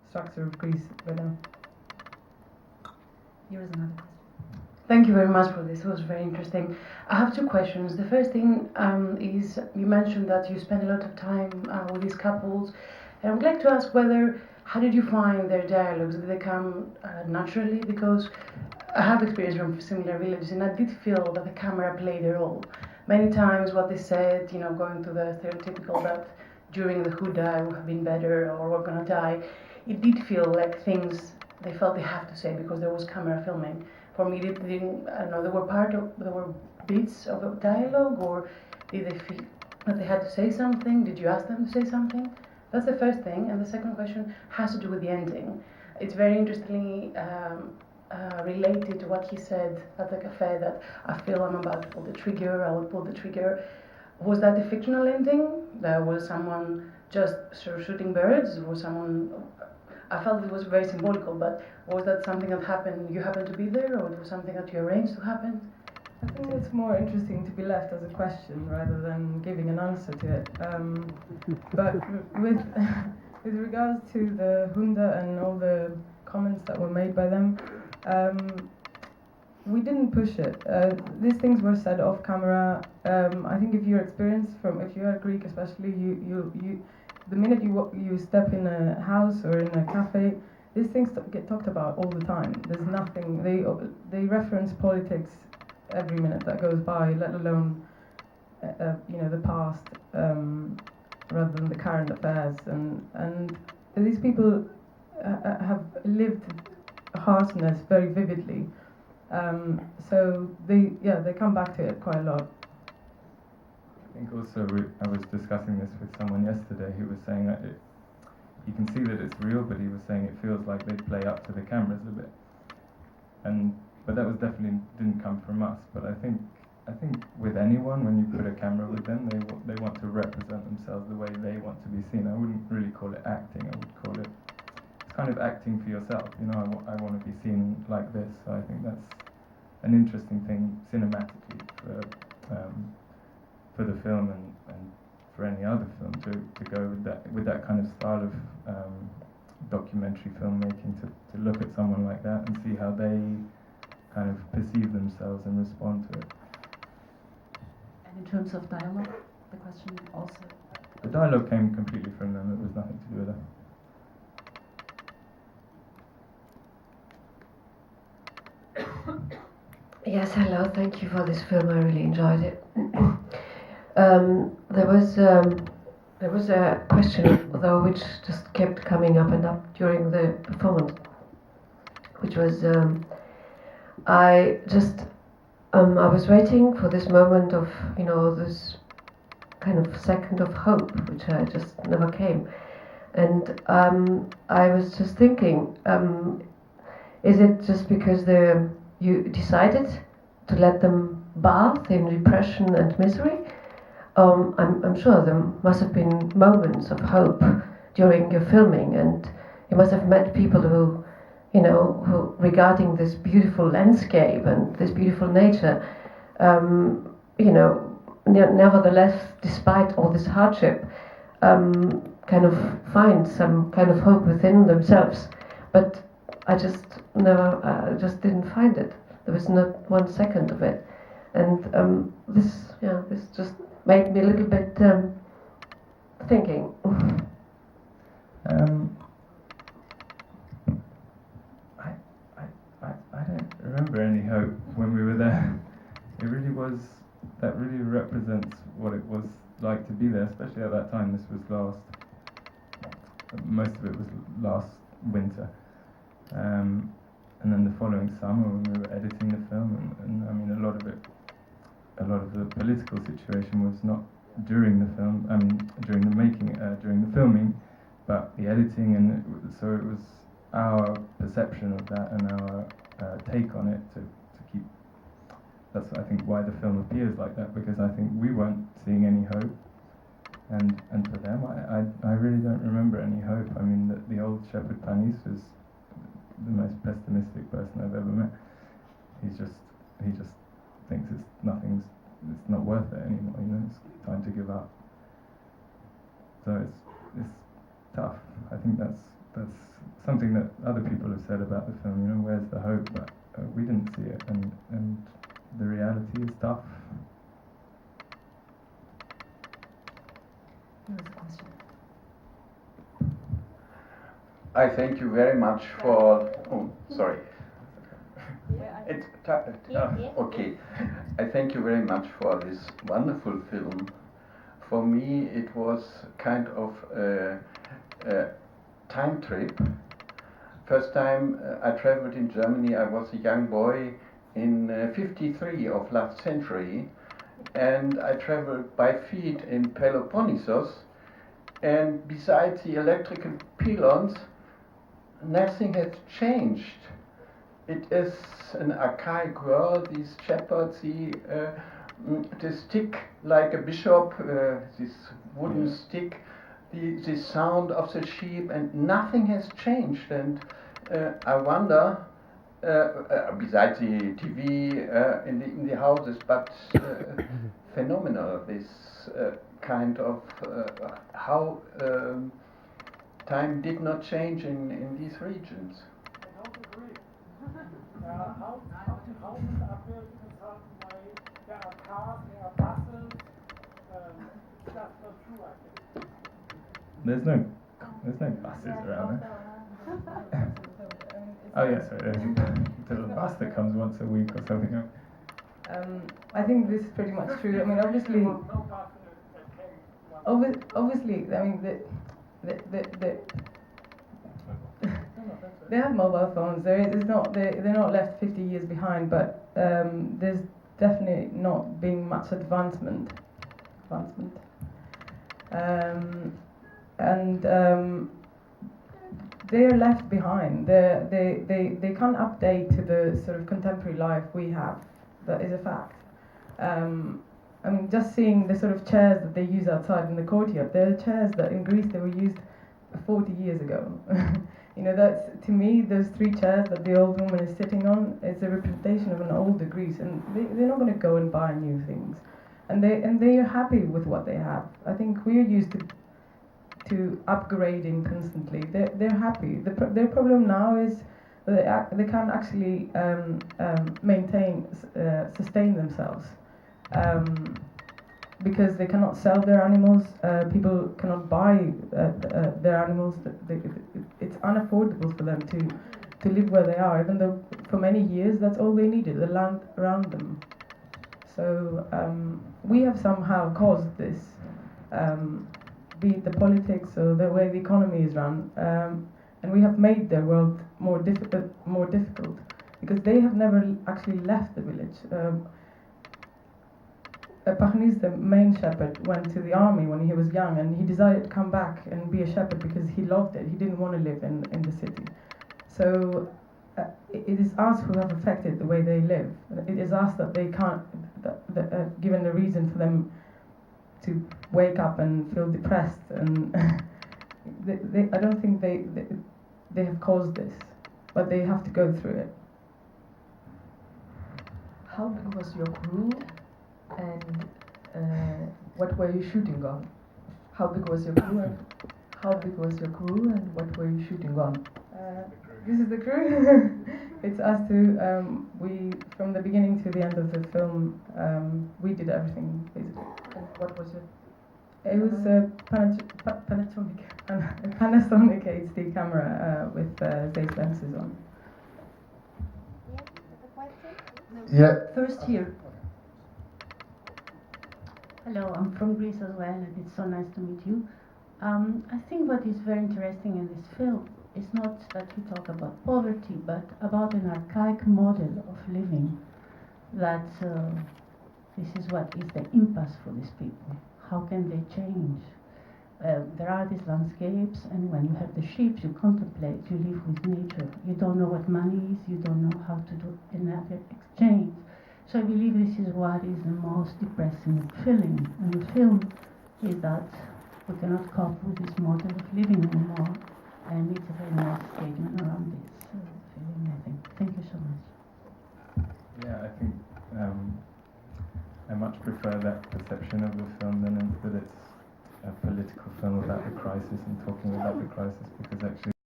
structure of Greece right now. Here is another question. Thank you very much for this. It was very interesting. I have two questions. The first thing is you mentioned that you spend a lot of time with these couples, and I would like to ask how did you find their dialogues? Did they come naturally? Because I have experience from similar villages, and I did feel that the camera played a role. Many times, what they said, going to the stereotypical that during the who die would have been better or we're gonna die, it did feel like things they felt they have to say because there was camera filming. For me, it didn't. I don't know. There were bits of a dialogue, or did they feel that they had to say something? Did you ask them to say something? That's the first thing. And the second question has to do with the ending. It's very interestingly related to what he said at the cafe, that I feel I'm about to pull the trigger. I will pull the trigger. Was that a fictional ending? There was someone just sort of shooting birds? Was someone? I felt it was very symbolical, but was that something that happened, you happened to be there, or it was something that you arranged to happen? I think it's more interesting to be left as a question rather than giving an answer to it. But with with regards to the Hunda and all the comments that were made by them, we didn't push it. These things were said off camera. I think if you are Greek especially, you the minute you step in a house or in a cafe, these things get talked about all the time. There's nothing. They reference politics every minute that goes by, let alone the past rather than the current affairs. And these people have lived harshness very vividly. So they come back to it quite a lot. I think also I was discussing this with someone yesterday who was saying that you can see that it's real, but he was saying it feels like they play up to the cameras a bit. But that was definitely didn't come from us. But I think with anyone, when you put a camera with them, they want to represent themselves the way they want to be seen. I wouldn't really call it acting. I would call it kind of acting for yourself. I want to be seen like this. So I think that's an interesting thing cinematically for the film and for any other film to go with that kind of style of documentary filmmaking, to look at someone like that and see how they kind of perceive themselves and respond to it. And in terms of dialogue, the question also? The dialogue came completely from them. It was nothing to do with them. Yes, hello, thank you for this film, I really enjoyed it. There was a question, though, which just kept coming up and up during the performance, which was, I was waiting for this moment of, this kind of second of hope, which just never came. And I was just thinking, is it just because you decided to let them bath in repression and misery? I'm sure there must have been moments of hope during your filming, and you must have met people who regarding this beautiful landscape and this beautiful nature, nevertheless, despite all this hardship, kind of find some kind of hope within themselves. But I just didn't find it. There was not 1 second of it, and this just made me a little bit thinking. I don't remember any hope when we were there. That really represents what it was like to be there, especially at that time. Most of it was last winter. And then the following summer when we were editing the film, and I mean a lot of the political situation was not during the film, during the making, during the filming, but the editing, and so it was our perception of that and our take on it to keep. That's I think why the film appears like that, because I think we weren't seeing any hope, and for them I really don't remember any hope. I mean the old shepherd Panis was the most pessimistic person I've ever met. He just thinks it's not worth it anymore. It's time to give up. So it's tough. I think that's something that other people have said about the film. You know, where's the hope? But we didn't see it, and the reality is tough. There was a question. I thank you very much for. Oh, sorry. It's okay. I thank you very much for this wonderful film. For me, it was kind of a time trip. First time I traveled in Germany, I was a young boy in '53 of last century, and I traveled by feet in Peloponnesos, and besides the electrical pylons, nothing has changed. It is an archaic world. These shepherds, the stick like a bishop, this wooden stick, the sound of the sheep, and nothing has changed. And I wonder, besides the TV in the houses, but phenomenal, this kind of how time did not change in these regions. I don't agree. Houses are built in a certain way. There are cars, there are buses. It's just not true, I think. There's no buses around there. Oh yes, sorry. There's a bus that comes once a week or something. I think this is pretty much true. I mean, obviously, I mean, they have mobile phones. They're not left 50 years behind, but there's definitely not been much advancement. And they're left behind. They can't update to the sort of contemporary life we have. That is a fact. I mean, just seeing the sort of chairs that they use outside in the courtyard, they're chairs that in Greece they were used 40 years ago. You know, that's, to me, those 3 chairs that the old woman is sitting on, it's a representation of an older Greece, and they're not going to go and buy new things. And they are happy with what they have. I think we're used to upgrading constantly. They're happy. Their problem now is that they can't actually sustain themselves. Because they cannot sell their animals, people cannot buy their animals. It's unaffordable for them to live where they are, even though for many years that's all they needed, the land around them. So we have somehow caused this, be it the politics or the way the economy is run, and we have made their world more difficult because they have never actually left the village. Pachnis, the main shepherd, went to the army when he was young, and he decided to come back and be a shepherd because he loved it. He didn't want to live in the city. So it is us who have affected the way they live. It is us that they can't, given a reason for them to wake up and feel depressed. And I don't think they have caused this, but they have to go through it. How big was your crew? And what were you shooting on? How big was your crew? And what were you shooting on? This is the crew. It's us two. We, from the beginning to the end of the film, we did everything basically. And what was it? It was a Panasonic HD camera with Zeiss lenses on. Yeah. First here. Hello, I'm from Greece as well, and it's so nice to meet you. I think what is very interesting in this film is not that we talk about poverty, but about an archaic model of living. That this is what is the impasse for these people. How can they change? There are these landscapes, and when you have the sheep, you contemplate, you live with nature. You don't know what money is, you don't know how to do another exchange. So I believe this is what is the most depressing feeling in the film, is that we cannot cope with this model of living anymore, and it's a very nice statement around this feeling, I think. Thank you so much. Yeah, I think I much prefer that perception of the film than that it's a political film about the crisis and talking about the crisis, because actually